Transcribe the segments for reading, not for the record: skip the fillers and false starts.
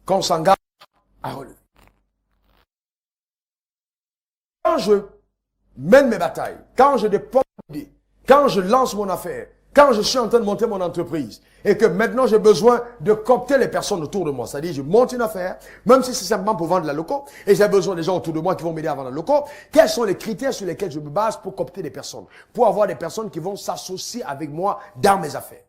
qu'on s'engage à relever. Quand je mène mes batailles, quand je dépose mon idée, quand je lance mon affaire, quand je suis en train de monter mon entreprise et que maintenant j'ai besoin de coopter les personnes autour de moi, c'est-à-dire je monte une affaire, même si c'est simplement pour vendre la loco, et j'ai besoin des gens autour de moi qui vont m'aider à vendre la loco, quels sont les critères sur lesquels je me base pour coopter des personnes, pour avoir des personnes qui vont s'associer avec moi dans mes affaires.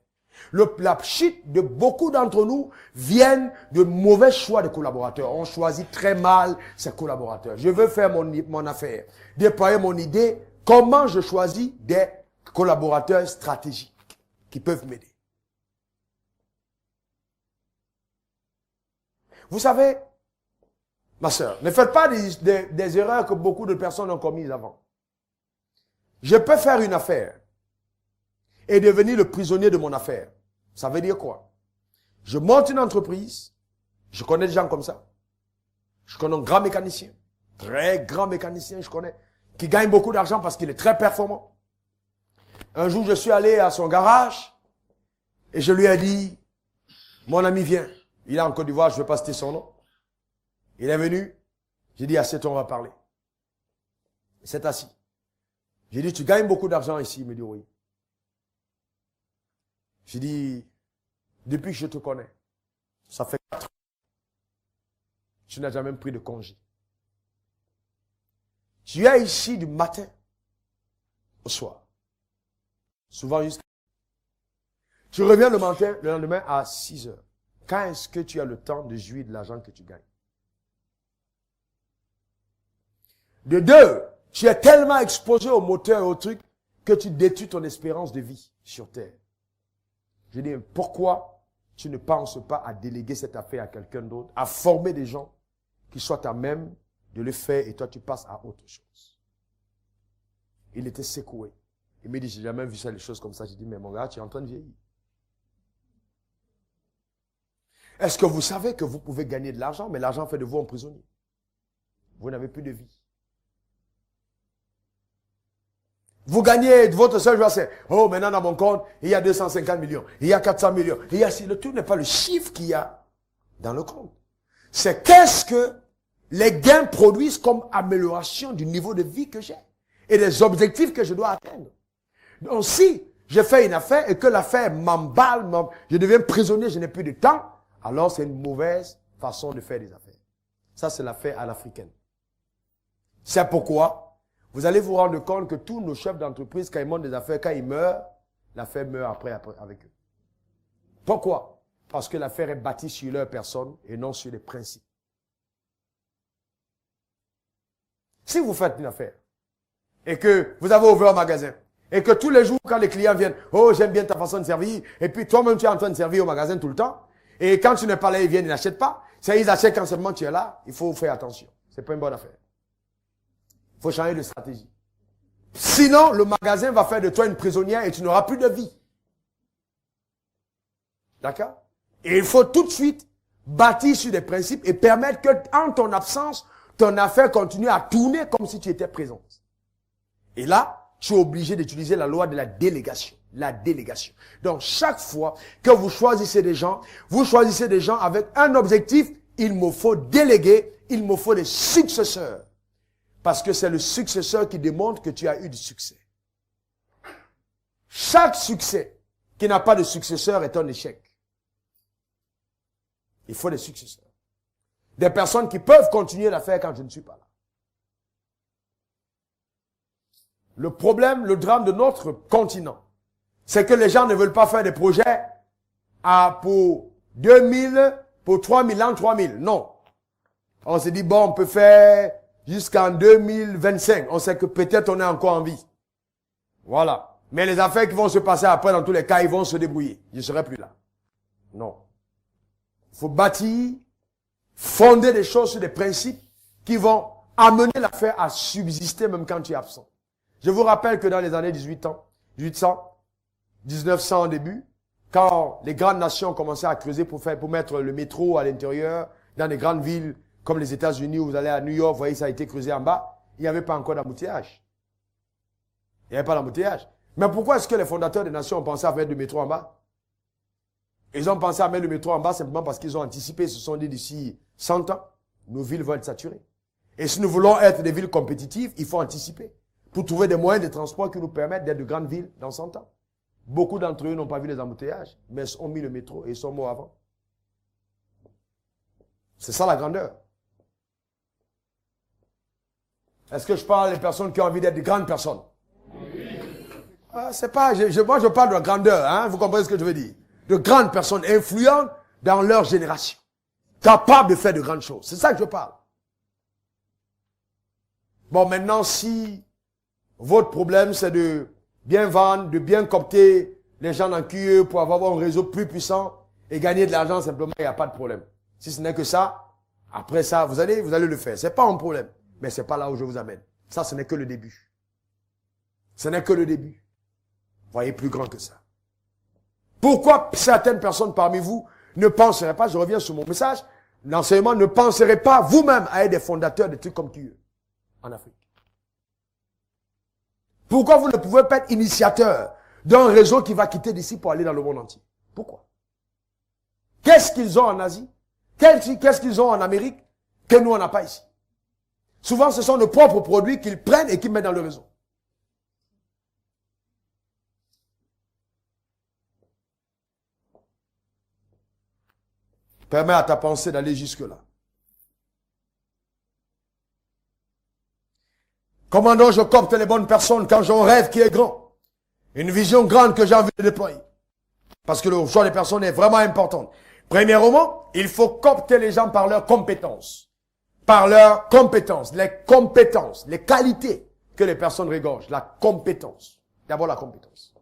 La chute de beaucoup d'entre nous viennent de mauvais choix de collaborateurs. On choisit très mal ses collaborateurs. Je veux faire mon affaire, déployer mon idée. Comment je choisis des collaborateurs stratégiques qui peuvent m'aider? Vous savez, ma sœur, ne faites pas des erreurs que beaucoup de personnes ont commises avant. Je peux faire une affaire et devenir le prisonnier de mon affaire. Ça veut dire quoi? Je monte une entreprise, je connais des gens comme ça. Je connais un grand mécanicien, très grand mécanicien, je connais, qui gagne beaucoup d'argent parce qu'il est très performant. Un jour, je suis allé à son garage et je lui ai dit, mon ami vient. Il est en Côte d'Ivoire, je ne vais pas citer son nom. Il est venu, j'ai dit, assieds-toi, on va parler. Il s'est assis. J'ai dit, tu gagnes beaucoup d'argent ici? Il me dit, oui. J'ai dit, depuis que je te connais, ça fait 4 ans, tu n'as jamais pris de congé. Tu es ici du matin au soir. Souvent jusqu'à... Tu reviens le matin, le lendemain à 6 heures. Quand est-ce que tu as le temps de jouir de l'argent que tu gagnes? De deux, tu es tellement exposé au moteur et au truc que tu détruis ton espérance de vie sur terre. Je dis, pourquoi tu ne penses pas à déléguer cette affaire à quelqu'un d'autre, à former des gens qui soient à même de le faire et toi tu passes à autre chose? Il était secoué. Il me dit, j'ai jamais vu ça, les choses comme ça. J'ai dit, mais mon gars, tu es en train de vieillir. Est-ce que vous savez que vous pouvez gagner de l'argent, mais l'argent fait de vous un prisonnier? Vous n'avez plus de vie. Vous gagnez votre seul joie, c'est, oh, maintenant dans mon compte, il y a 250 millions, il y a 400 millions, il y a, le tout n'est pas le chiffre qu'il y a dans le compte. C'est qu'est-ce que les gains produisent comme amélioration du niveau de vie que j'ai et des objectifs que je dois atteindre. Donc si je fais une affaire et que l'affaire m'emballe, je deviens prisonnier, je n'ai plus de temps, alors c'est une mauvaise façon de faire des affaires. Ça, c'est l'affaire à l'africaine. C'est pourquoi vous allez vous rendre compte que tous nos chefs d'entreprise, quand ils montent des affaires, quand ils meurent, l'affaire meurt après avec eux. Pourquoi? Parce que l'affaire est bâtie sur leur personne et non sur les principes. Si vous faites une affaire et que vous avez ouvert un magasin et que tous les jours, quand les clients viennent, oh, j'aime bien ta façon de servir, et puis toi-même, tu es en train de servir au magasin tout le temps, et quand tu n'es pas là, ils viennent, ils n'achètent pas. C'est ils achètent quand seulement tu es là, il faut faire attention. C'est pas une bonne affaire. Il faut changer de stratégie. Sinon, le magasin va faire de toi une prisonnière et tu n'auras plus de vie. D'accord? Et il faut tout de suite bâtir sur des principes et permettre que, en ton absence, ton affaire continue à tourner comme si tu étais présente. Et là, tu es obligé d'utiliser la loi de la délégation. La délégation. Donc, chaque fois que vous choisissez des gens avec un objectif, il me faut déléguer, il me faut des successeurs. Parce que c'est le successeur qui démontre que tu as eu du succès. Chaque succès qui n'a pas de successeur est un échec. Il faut des successeurs. Des personnes qui peuvent continuer l'affaire quand je ne suis pas là. Le problème, le drame de notre continent, c'est que les gens ne veulent pas faire des projets pour 2000, pour 3000 ans, 3000. Non. On se dit, bon, on peut faire jusqu'en 2025. On sait que peut-être on est encore en vie. Voilà. Mais les affaires qui vont se passer après, dans tous les cas, ils vont se débrouiller. Je ne serai plus là. Non. Il faut bâtir, fonder des choses sur des principes qui vont amener l'affaire à subsister même quand tu es absent. Je vous rappelle que dans les années 1800, 1900 au début, quand les grandes nations commençaient à creuser pour mettre le métro à l'intérieur, dans les grandes villes comme les États-Unis, où vous allez à New York, vous voyez, ça a été creusé en bas, il n'y avait pas encore d'embouteillage. Il n'y avait pas d'embouteillage. Mais pourquoi est-ce que les fondateurs des nations ont pensé à faire du métro en bas? Ils ont pensé à mettre le métro en bas simplement parce qu'ils ont anticipé. Ils se sont dit d'ici 100 ans, nos villes vont être saturées. Et si nous voulons être des villes compétitives, il faut anticiper. Pour trouver des moyens de transport qui nous permettent d'être de grandes villes dans 100 ans. Beaucoup d'entre eux n'ont pas vu les embouteillages, mais ont mis le métro et ils sont morts avant. C'est ça la grandeur. Est-ce que je parle des personnes qui ont envie d'être de grandes personnes? Oui. Ah, c'est pas, moi je parle de la grandeur, hein, vous comprenez ce que je veux dire? De grandes personnes influentes dans leur génération. Capables de faire de grandes choses. C'est ça que je parle. Bon, maintenant, si votre problème c'est de bien vendre, de bien coopter les gens dans QE pour avoir un réseau plus puissant et gagner de l'argent simplement, il n'y a pas de problème. Si ce n'est que ça, après ça, vous allez le faire. C'est pas un problème. Mais c'est pas là où je vous amène. Ça, ce n'est que le début. Ce n'est que le début. Voyez plus grand que ça. Pourquoi certaines personnes parmi vous ne penseraient pas, je reviens sur mon message, l'enseignement ne penserait pas vous-même à être des fondateurs de trucs comme QE en Afrique? Pourquoi vous ne pouvez pas être initiateur d'un réseau qui va quitter d'ici pour aller dans le monde entier? Pourquoi? Qu'est-ce qu'ils ont en Asie? Qu'est-ce qu'ils ont en Amérique que nous, on n'a pas ici? Souvent, ce sont nos propres produits qu'ils prennent et qu'ils mettent dans le réseau. Permets à ta pensée d'aller jusque-là. Comment donc je copte les bonnes personnes quand j'ai un rêve qui est grand? Une vision grande que j'ai envie de déployer. Parce que le choix des personnes est vraiment important. Premièrement, il faut copter les gens par leurs compétences. Par leurs compétences, les qualités que les personnes regorgent. La compétence. D'abord la compétence.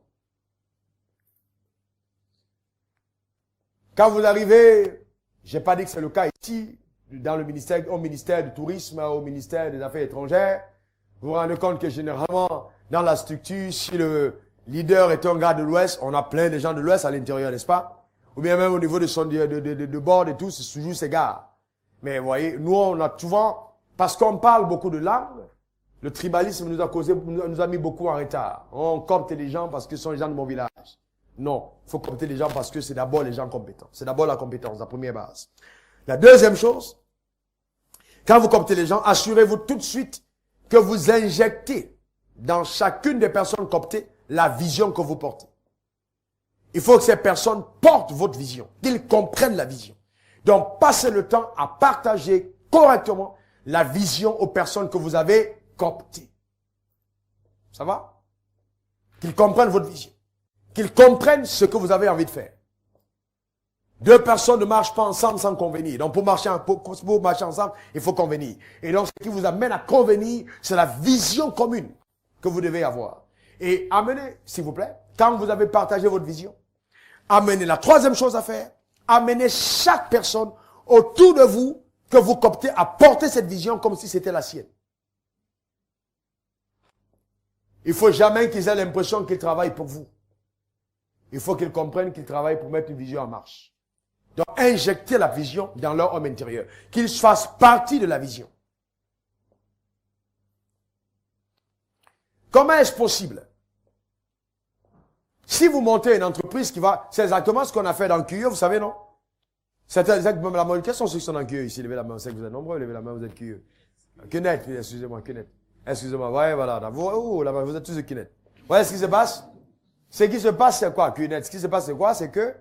Quand vous arrivez, j'ai pas dit que c'est le cas ici, dans le ministère, au ministère du Tourisme, au ministère des Affaires étrangères, vous vous rendez compte que généralement, dans la structure, si le leader est un gars de l'Ouest, on a plein de gens de l'Ouest à l'intérieur, n'est-ce pas? Ou bien même au niveau de bord et tout, c'est toujours ces gars. Mais vous voyez, nous on a souvent, parce qu'on parle beaucoup de langues, le tribalisme nous a mis beaucoup en retard. On copte les gens parce que ce sont les gens de mon village. Non, il faut copter les gens parce que c'est d'abord les gens compétents. C'est d'abord la compétence, la première base. La deuxième chose, quand vous coptez les gens, assurez-vous tout de suite que vous injectez dans chacune des personnes coptées la vision que vous portez. Il faut que ces personnes portent votre vision, qu'ils comprennent la vision. Donc, passez le temps à partager correctement la vision aux personnes que vous avez coptées. Ça va? Qu'ils comprennent votre vision. Qu'ils comprennent ce que vous avez envie de faire. Deux personnes ne marchent pas ensemble sans convenir. Donc, pour marcher ensemble, il faut convenir. Et donc, ce qui vous amène à convenir, c'est la vision commune que vous devez avoir. Et amenez, s'il vous plaît, quand vous avez partagé votre vision, amenez la troisième chose à faire, amenez chaque personne autour de vous que vous coptez à porter cette vision comme si c'était la sienne. Il ne faut jamais qu'ils aient l'impression qu'ils travaillent pour vous. Il faut qu'ils comprennent qu'ils travaillent pour mettre une vision en marche. Donc, injecter la vision dans leur homme intérieur. Qu'ils fassent partie de la vision. Comment est-ce possible? Si vous montez une entreprise qui va... C'est exactement ce qu'on a fait dans QE, vous savez, non? C'est exactement la même. Quels sont ceux qui sont dans QE ici? Levez la main, c'est que vous êtes nombreux, levez la main, vous êtes QE. QNET, excusez-moi, QNET. Excusez-moi, ouais, voilà. Vous êtes tous de QNET. Vous voyez ce qui se passe? Ce qui se passe, c'est quoi, QNET? Ce qui se passe, c'est quoi? C'est que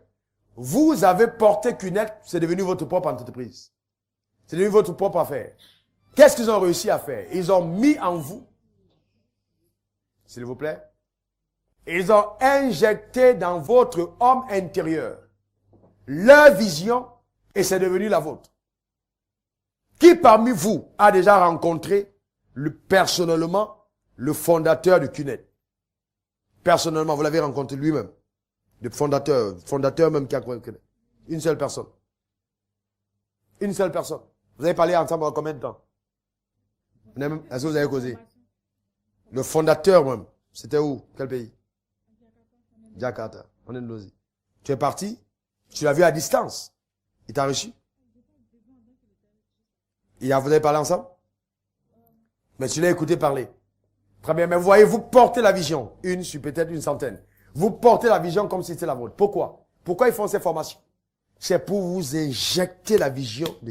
vous avez porté QNET, c'est devenu votre propre entreprise. C'est devenu votre propre affaire. Qu'est-ce qu'ils ont réussi à faire? Ils ont mis en vous, s'il vous plaît, ils ont injecté dans votre homme intérieur leur vision et c'est devenu la vôtre. Qui parmi vous a déjà rencontré personnellement le fondateur de QNET? Personnellement, vous l'avez rencontré lui-même. Le fondateur même qui a créé QNET. Une seule personne. Une seule personne. Vous avez parlé ensemble en combien de temps? Est-ce que vous avez causé? Le fondateur même. C'était où? Quel pays? Jakarta. En Indonésie. Tu es parti? Tu l'as vu à distance. Il t'a reçu? Vous avez parlé ensemble? Mais tu l'as écouté parler. Très bien. Mais vous voyez, vous portez la vision. Une sur peut-être une centaine. Vous portez la vision comme si c'était la vôtre. Pourquoi? Pourquoi ils font ces formations? C'est pour vous injecter la vision de Christ.